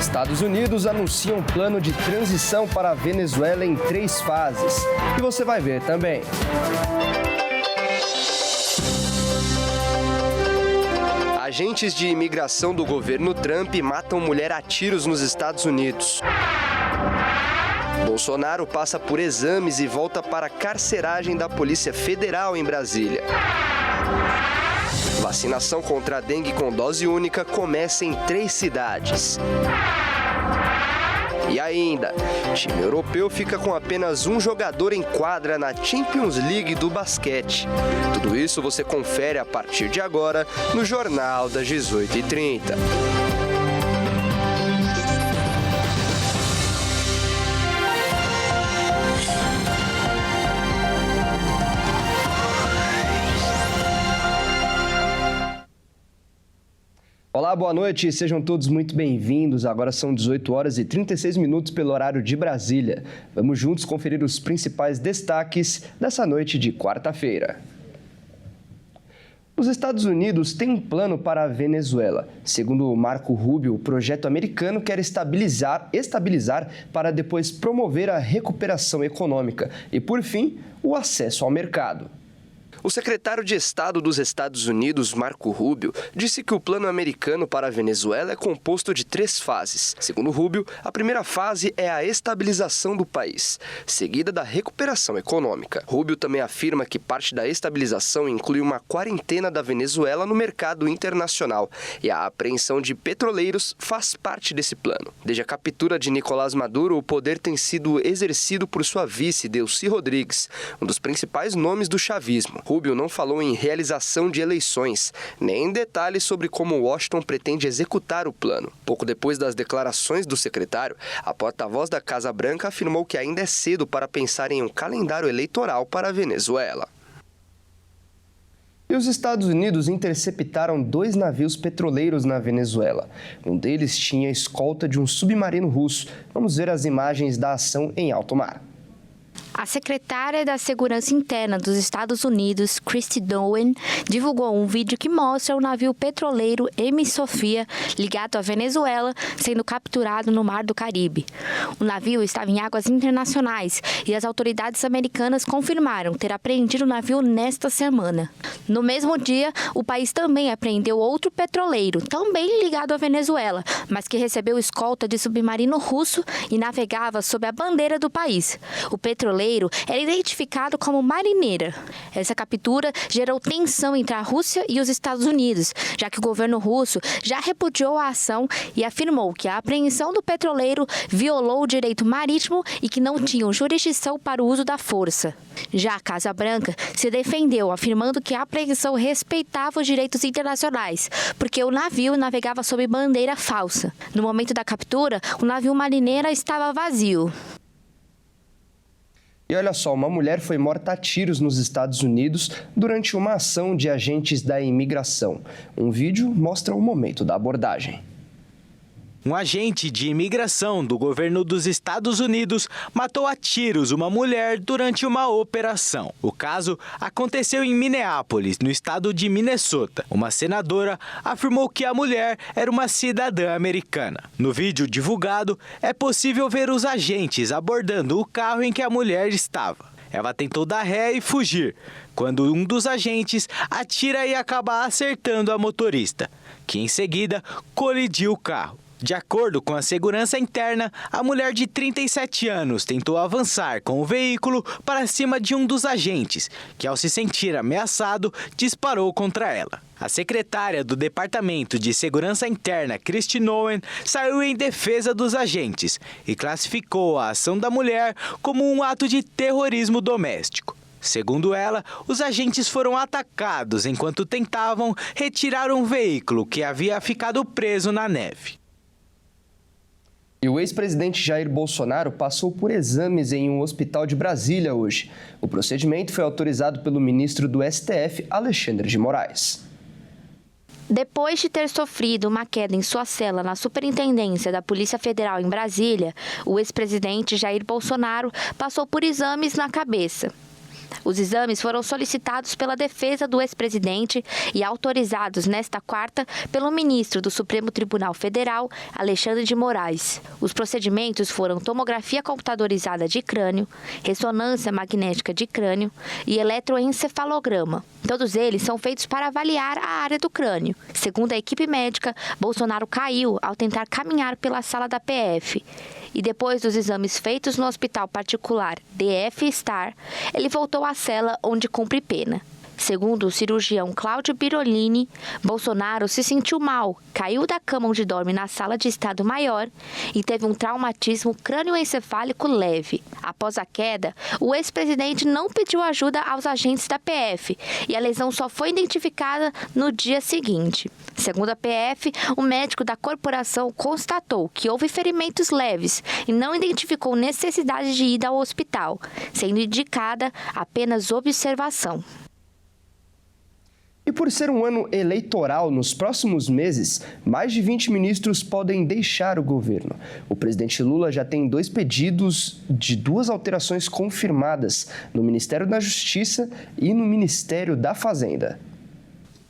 Estados Unidos anuncia um plano de transição para a Venezuela em 3 fases. E você vai ver também. Agentes de imigração do governo Trump matam mulher a tiros nos Estados Unidos. Bolsonaro passa por exames e volta para a carceragem da Polícia Federal em Brasília. Vacinação contra a dengue com dose única começa em 3 cidades. E ainda, time europeu fica com apenas um jogador em quadra na Champions League do basquete. Tudo isso você confere a partir de agora no Jornal das 18h30. Olá, boa noite, sejam todos muito bem-vindos. Agora são 18 horas e 36 minutos pelo horário de Brasília. Vamos juntos conferir os principais destaques dessa noite de quarta-feira. Os Estados Unidos têm um plano para a Venezuela. Segundo Marco Rubio, o projeto americano quer estabilizar para depois promover a recuperação econômica e, por fim, o acesso ao mercado. O secretário de Estado dos Estados Unidos, Marco Rubio, disse que o plano americano para a Venezuela é composto de 3 fases. Segundo Rubio, a primeira fase é a estabilização do país, seguida da recuperação econômica. Rubio também afirma que parte da estabilização inclui uma quarentena da Venezuela no mercado internacional e a apreensão de petroleiros faz parte desse plano. Desde a captura de Nicolás Maduro, o poder tem sido exercido por sua vice, Delcy Rodrigues, um dos principais nomes do chavismo. Rubio não falou em realização de eleições, nem em detalhes sobre como Washington pretende executar o plano. Pouco depois das declarações do secretário, a porta-voz da Casa Branca afirmou que ainda é cedo para pensar em um calendário eleitoral para a Venezuela. E os Estados Unidos interceptaram 2 navios petroleiros na Venezuela. Um deles tinha a escolta de um submarino russo. Vamos ver as imagens da ação em alto mar. A secretária da Segurança Interna dos Estados Unidos, Kristi Noem, divulgou um vídeo que mostra o navio petroleiro M. Sofia, ligado à Venezuela, sendo capturado no Mar do Caribe. O navio estava em águas internacionais e as autoridades americanas confirmaram ter apreendido o navio nesta semana. No mesmo dia, o país também apreendeu outro petroleiro, também ligado à Venezuela, mas que recebeu escolta de submarino russo e navegava sob a bandeira do país. O petroleiro era identificado como Marineira. Essa captura gerou tensão entre a Rússia e os Estados Unidos, já que o governo russo já repudiou a ação e afirmou que a apreensão do petroleiro violou o direito marítimo e que não tinham jurisdição para o uso da força. Já a Casa Branca se defendeu, afirmando que a apreensão respeitava os direitos internacionais, porque o navio navegava sob bandeira falsa. No momento da captura, o navio Marineira estava vazio. E olha só, uma mulher foi morta a tiros nos Estados Unidos durante uma ação de agentes da imigração. Um vídeo mostra o momento da abordagem. Um agente de imigração do governo dos Estados Unidos matou a tiros uma mulher durante uma operação. O caso aconteceu em Minneapolis, no estado de Minnesota. Uma senadora afirmou que a mulher era uma cidadã americana. No vídeo divulgado, é possível ver os agentes abordando o carro em que a mulher estava. Ela tentou dar ré e fugir, quando um dos agentes atira e acaba acertando a motorista, que em seguida colidiu o carro. De acordo com a segurança interna, a mulher de 37 anos tentou avançar com o veículo para cima de um dos agentes, que ao se sentir ameaçado, disparou contra ela. A secretária do Departamento de Segurança Interna, Kristi Noem, saiu em defesa dos agentes e classificou a ação da mulher como um ato de terrorismo doméstico. Segundo ela, os agentes foram atacados enquanto tentavam retirar um veículo que havia ficado preso na neve. E o ex-presidente Jair Bolsonaro passou por exames em um hospital de Brasília hoje. O procedimento foi autorizado pelo ministro do STF, Alexandre de Moraes. Depois de ter sofrido uma queda em sua cela na Superintendência da Polícia Federal em Brasília, o ex-presidente Jair Bolsonaro passou por exames na cabeça. Os exames foram solicitados pela defesa do ex-presidente e autorizados nesta quarta pelo ministro do Supremo Tribunal Federal, Alexandre de Moraes. Os procedimentos foram tomografia computadorizada de crânio, ressonância magnética de crânio e eletroencefalograma. Todos eles são feitos para avaliar a área do crânio. Segundo a equipe médica, Bolsonaro caiu ao tentar caminhar pela sala da PF. E depois dos exames feitos no hospital particular DF Star, ele voltou à cela onde cumpre pena. Segundo o cirurgião Cláudio Birolini, Bolsonaro se sentiu mal, caiu da cama onde dorme na sala de estado maior e teve um traumatismo crânioencefálico leve. Após a queda, o ex-presidente não pediu ajuda aos agentes da PF e a lesão só foi identificada no dia seguinte. Segundo a PF, o médico da corporação constatou que houve ferimentos leves e não identificou necessidade de ida ao hospital, sendo indicada apenas observação. E por ser um ano eleitoral, nos próximos meses, mais de 20 ministros podem deixar o governo. O presidente Lula já tem 2 pedidos de 2 alterações confirmadas no Ministério da Justiça e no Ministério da Fazenda.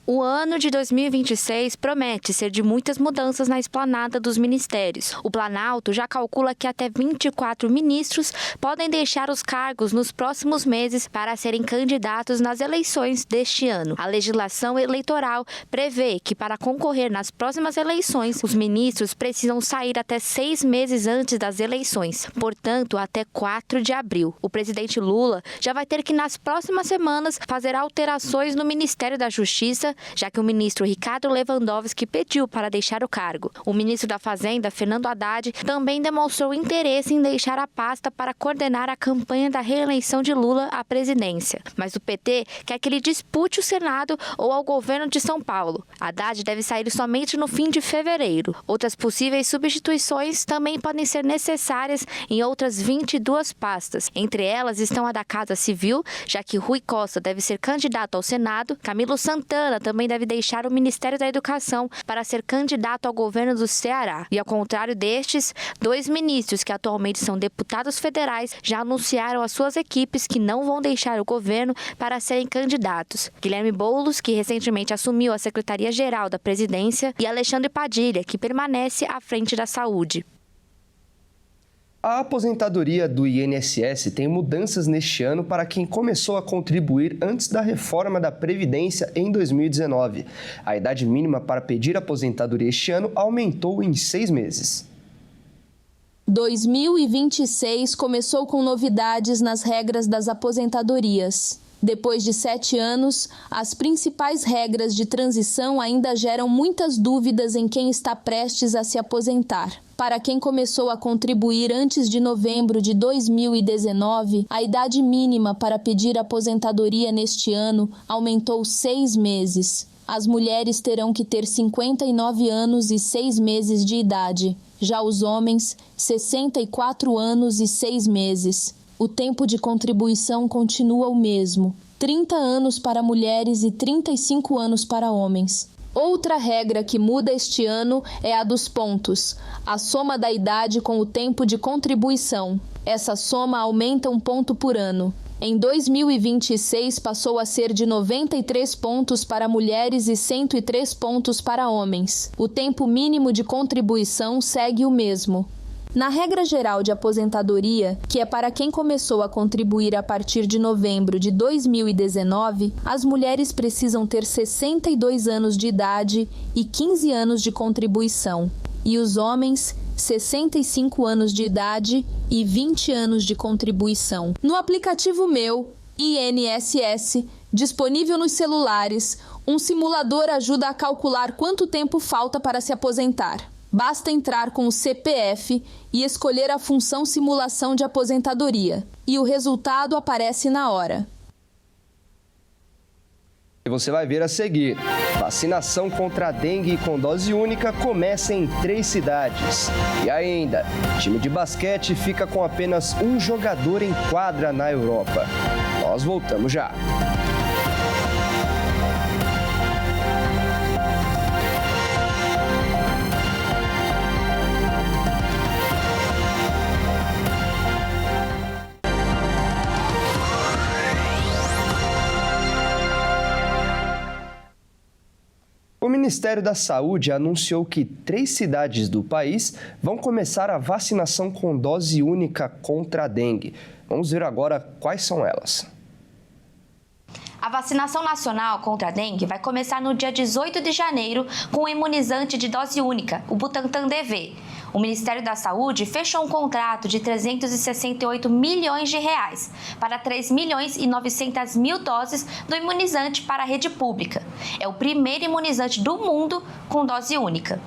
O ano de 2026 promete ser de muitas mudanças na esplanada dos ministérios. O Planalto já calcula que até 24 ministros podem deixar os cargos nos próximos meses para serem candidatos nas eleições deste ano. A legislação eleitoral prevê que, para concorrer nas próximas eleições, os ministros precisam sair até 6 meses antes das eleições, portanto, até 4 de abril. O presidente Lula já vai ter que, nas próximas semanas, fazer alterações no Ministério da Justiça, já que o ministro Ricardo Lewandowski pediu para deixar o cargo. O ministro da Fazenda, Fernando Haddad, também demonstrou interesse em deixar a pasta para coordenar a campanha da reeleição de Lula à presidência. Mas o PT quer que ele dispute o Senado ou ao governo de São Paulo. Haddad deve sair somente no fim de fevereiro. Outras possíveis substituições também podem ser necessárias em outras 22 pastas. Entre elas estão a da Casa Civil, já que Rui Costa deve ser candidato ao Senado, Camilo Santana também deve deixar o Ministério da Educação para ser candidato ao governo do Ceará. E ao contrário destes, 2 ministros que atualmente são deputados federais já anunciaram às suas equipes que não vão deixar o governo para serem candidatos. Guilherme Boulos, que recentemente assumiu a Secretaria-Geral da Presidência, e Alexandre Padilha, que permanece à frente da Saúde. A aposentadoria do INSS tem mudanças neste ano para quem começou a contribuir antes da reforma da Previdência em 2019. A idade mínima para pedir aposentadoria este ano aumentou em 6 meses. 2026 começou com novidades nas regras das aposentadorias. Depois de 7 anos, as principais regras de transição ainda geram muitas dúvidas em quem está prestes a se aposentar. Para quem começou a contribuir antes de novembro de 2019, a idade mínima para pedir aposentadoria neste ano aumentou 6 meses. As mulheres terão que ter 59 anos e 6 meses de idade. Já os homens, 64 anos e 6 meses. O tempo de contribuição continua o mesmo, 30 anos para mulheres e 35 anos para homens. Outra regra que muda este ano é a dos pontos, a soma da idade com o tempo de contribuição. Essa soma aumenta 1 ponto por ano. Em 2026 passou a ser de 93 pontos para mulheres e 103 pontos para homens. O tempo mínimo de contribuição segue o mesmo. Na regra geral de aposentadoria, que é para quem começou a contribuir a partir de novembro de 2019, as mulheres precisam ter 62 anos de idade e 15 anos de contribuição, e os homens, 65 anos de idade e 20 anos de contribuição. No aplicativo Meu, INSS, disponível nos celulares, um simulador ajuda a calcular quanto tempo falta para se aposentar. Basta entrar com o CPF e escolher a função simulação de aposentadoria, e o resultado aparece na hora. E você vai ver a seguir. Vacinação contra a dengue com dose única começa em 3 cidades. E ainda, time de basquete fica com apenas um jogador em quadra na Europa. Nós voltamos já. Ministério da Saúde anunciou que 3 cidades do país vão começar a vacinação com dose única contra a dengue. Vamos ver agora quais são elas. A vacinação nacional contra a dengue vai começar no dia 18 de janeiro com o imunizante de dose única, o Butantan DV. O Ministério da Saúde fechou um contrato de 368 milhões de reais para 3 milhões e 900 mil doses do imunizante para a rede pública. É o primeiro imunizante do mundo com dose única.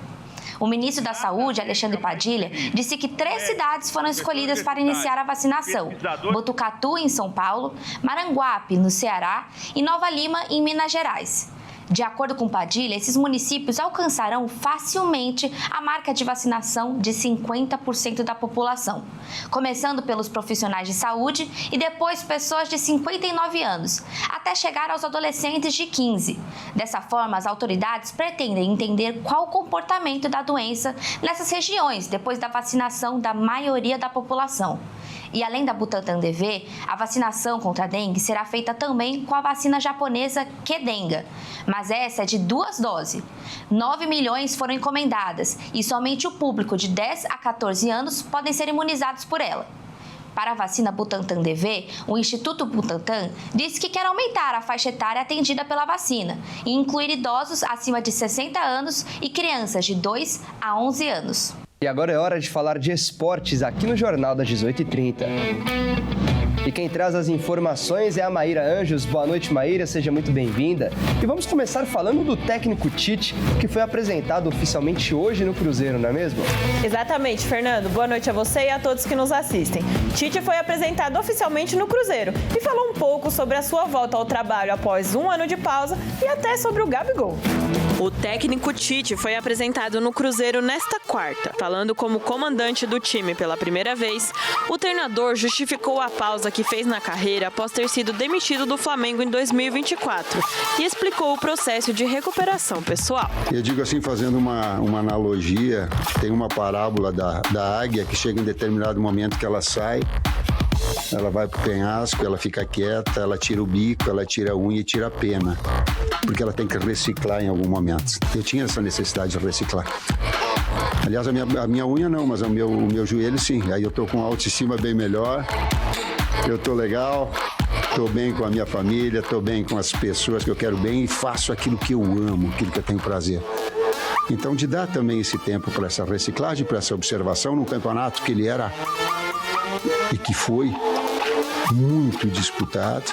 O ministro da Saúde, Alexandre Padilha, disse que 3 cidades foram escolhidas para iniciar a vacinação: Botucatu, em São Paulo, Maranguape, no Ceará e Nova Lima, em Minas Gerais. De acordo com Padilha, esses municípios alcançarão facilmente a marca de vacinação de 50% da população, começando pelos profissionais de saúde e depois pessoas de 59 anos, até chegar aos adolescentes de 15. Dessa forma, as autoridades pretendem entender qual o comportamento da doença nessas regiões depois da vacinação da maioria da população. E além da Butantan DV, a vacinação contra a dengue será feita também com a vacina japonesa Qdenga, mas essa é de 2 doses. 9 milhões foram encomendadas e somente o público de 10 a 14 anos podem ser imunizados por ela. Para a vacina Butantan DV, o Instituto Butantan disse que quer aumentar a faixa etária atendida pela vacina e incluir idosos acima de 60 anos e crianças de 2 a 11 anos. E agora é hora de falar de esportes aqui no Jornal das 18h30. E quem traz as informações é a Maíra Anjos. Boa noite, Maíra, seja muito bem-vinda. E vamos começar falando do técnico Tite, que foi apresentado oficialmente hoje no Cruzeiro, não é mesmo? Exatamente, Fernando. Boa noite a você e a todos que nos assistem. Tite foi apresentado oficialmente no Cruzeiro e falou um pouco sobre a sua volta ao trabalho após 1 ano de pausa e até sobre o Gabigol. O técnico Tite foi apresentado no Cruzeiro nesta quarta. Falando como comandante do time pela primeira vez, o treinador justificou a pausa que fez na carreira após ter sido demitido do Flamengo em 2024 e explicou o processo de recuperação pessoal. Eu digo assim, fazendo uma analogia, tem uma parábola da águia que chega em determinado momento que ela sai, ela vai pro penhasco, ela fica quieta, ela tira o bico, ela tira a unha e tira a pena, porque ela tem que reciclar em algum momento. Eu tinha essa necessidade de reciclar. Aliás, a minha unha não, mas o meu joelho sim. Aí eu tô com autoestima bem melhor, eu tô legal, tô bem com a minha família, tô bem com as pessoas que eu quero bem e faço aquilo que eu amo, aquilo que eu tenho prazer. Então, de dar também esse tempo para essa reciclagem, para essa observação num campeonato que ele era e que foi muito disputado,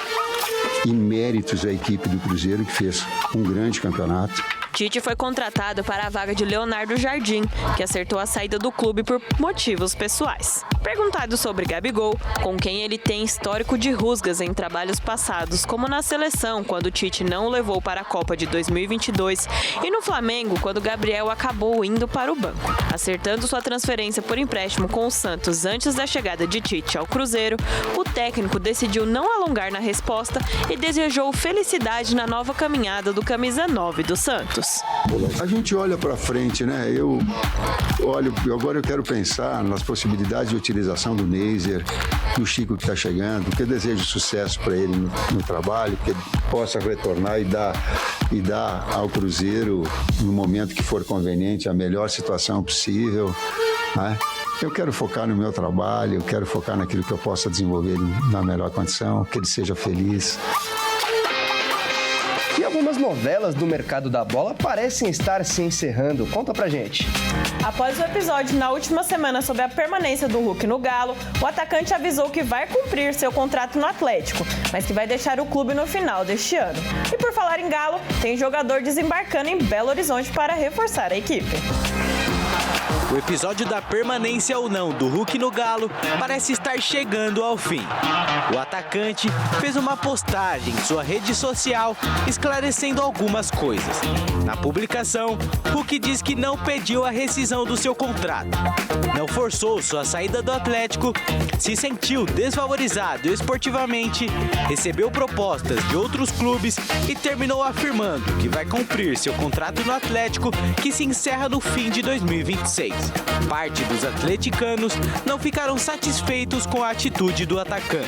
e méritos à equipe do Cruzeiro, que fez um grande campeonato. Tite foi contratado para a vaga de Leonardo Jardim, que acertou a saída do clube por motivos pessoais. Perguntado sobre Gabigol, com quem ele tem histórico de rusgas em trabalhos passados, como na seleção, quando Tite não o levou para a Copa de 2022, e no Flamengo, quando Gabriel acabou indo para o banco. Acertando sua transferência por empréstimo com o Santos antes da chegada de Tite ao Cruzeiro, o técnico decidiu não alongar na resposta e desejou felicidade na nova caminhada do camisa 9 do Santos. A gente olha para frente, né? Agora eu quero pensar nas possibilidades de utilização do Neiser, do Chico que está chegando, que eu desejo sucesso para ele no trabalho, que ele possa retornar e dar ao Cruzeiro, no momento que for conveniente, a melhor situação possível, né? Eu quero focar no meu trabalho, eu quero focar naquilo que eu possa desenvolver na melhor condição, que ele seja feliz. E algumas novelas do mercado da bola parecem estar se encerrando. Conta pra gente. Após o episódio na última semana sobre a permanência do Hulk no Galo, o atacante avisou que vai cumprir seu contrato no Atlético, mas que vai deixar o clube no final deste ano. E por falar em Galo, tem jogador desembarcando em Belo Horizonte para reforçar a equipe. O episódio da permanência ou não do Hulk no Galo parece estar chegando ao fim. O atacante fez uma postagem em sua rede social esclarecendo algumas coisas. Na publicação, Hulk diz que não pediu a rescisão do seu contrato, não forçou sua saída do Atlético, se sentiu desvalorizado esportivamente, recebeu propostas de outros clubes e terminou afirmando que vai cumprir seu contrato no Atlético, que se encerra no fim de 2026. Parte dos atleticanos não ficaram satisfeitos com a atitude do atacante.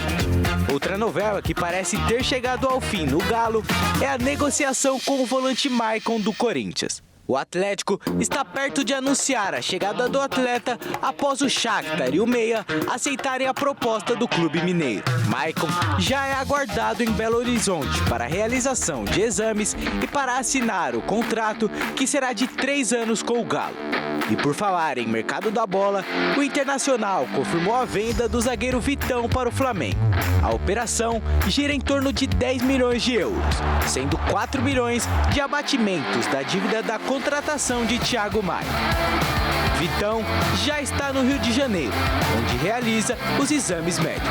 Outra novela que parece ter chegado ao fim no Galo é a negociação com o volante Maicon do Corinthians. O Atlético está perto de anunciar a chegada do atleta após o Shakhtar e o Meia aceitarem a proposta do clube mineiro. Maicon já é aguardado em Belo Horizonte para a realização de exames e para assinar o contrato, que será de 3 anos com o Galo. E por falar em mercado da bola, o Internacional confirmou a venda do zagueiro Vitão para o Flamengo. A operação gira em torno de 10 milhões de euros, sendo 4 milhões de abatimentos da dívida da contratação de Thiago Maia. Vitão já está no Rio de Janeiro, onde realiza os exames médicos.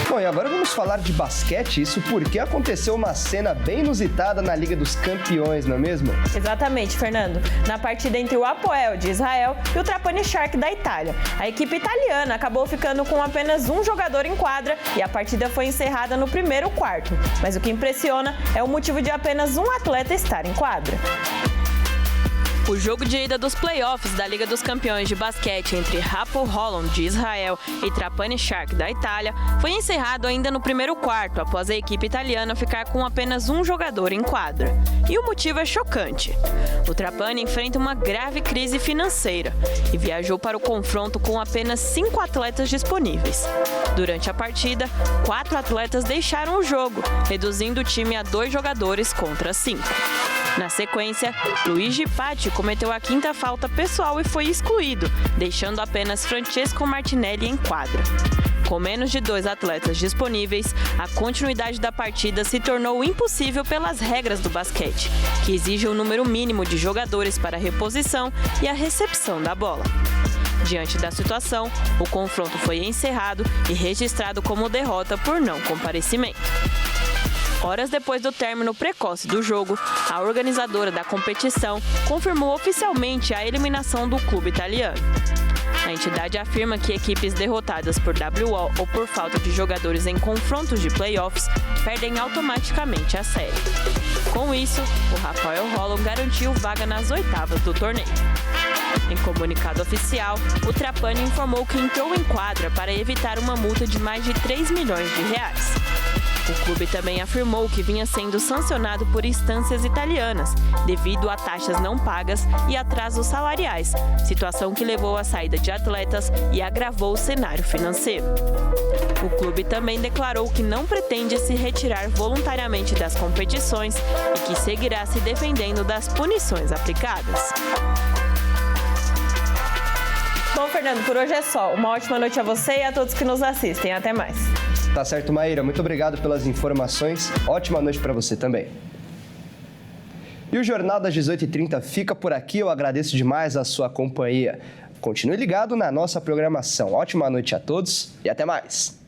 Bom, e agora vamos falar de basquete, isso porque aconteceu uma cena bem inusitada na Liga dos Campeões, não é mesmo? Exatamente, Fernando. Na partida entre o Hapoel de Israel e o Trapani Shark da Itália, a equipe italiana acabou ficando com apenas um jogador em quadra e a partida foi encerrada no primeiro quarto. Mas o que impressiona é o motivo de apenas um atleta estar em quadra. O jogo de ida dos playoffs da Liga dos Campeões de basquete entre Hapoel Holon de Israel e Trapani Shark da Itália foi encerrado ainda no primeiro quarto, após a equipe italiana ficar com apenas um jogador em quadra. E o motivo é chocante. O Trapani enfrenta uma grave crise financeira e viajou para o confronto com apenas 5 atletas disponíveis. Durante a partida, 4 atletas deixaram o jogo, reduzindo o time a 2 jogadores contra 5. Na sequência, Luigi Patti cometeu a 5ª falta pessoal e foi excluído, deixando apenas Francesco Martinelli em quadra. Com menos de 2 atletas disponíveis, a continuidade da partida se tornou impossível pelas regras do basquete, que exigem um número mínimo de jogadores para a reposição e a recepção da bola. Diante da situação, o confronto foi encerrado e registrado como derrota por não comparecimento. Horas depois do término precoce do jogo, a organizadora da competição confirmou oficialmente a eliminação do clube italiano. A entidade afirma que equipes derrotadas por WO ou por falta de jogadores em confrontos de playoffs perdem automaticamente a série. Com isso, o Hapoel Holon garantiu vaga nas 8º do torneio. Em comunicado oficial, o Trapani informou que entrou em quadra para evitar uma multa de mais de 3 milhões de reais. O clube também afirmou que vinha sendo sancionado por instâncias italianas, devido a taxas não pagas e atrasos salariais, situação que levou à saída de atletas e agravou o cenário financeiro. O clube também declarou que não pretende se retirar voluntariamente das competições e que seguirá se defendendo das punições aplicadas. Bom, Fernando, por hoje é só. Uma ótima noite a você e a todos que nos assistem. Até mais. Tá certo, Maíra. Muito obrigado pelas informações. Ótima noite para você também. E o Jornal das 18h30 fica por aqui. Eu agradeço demais a sua companhia. Continue ligado na nossa programação. Ótima noite a todos e até mais.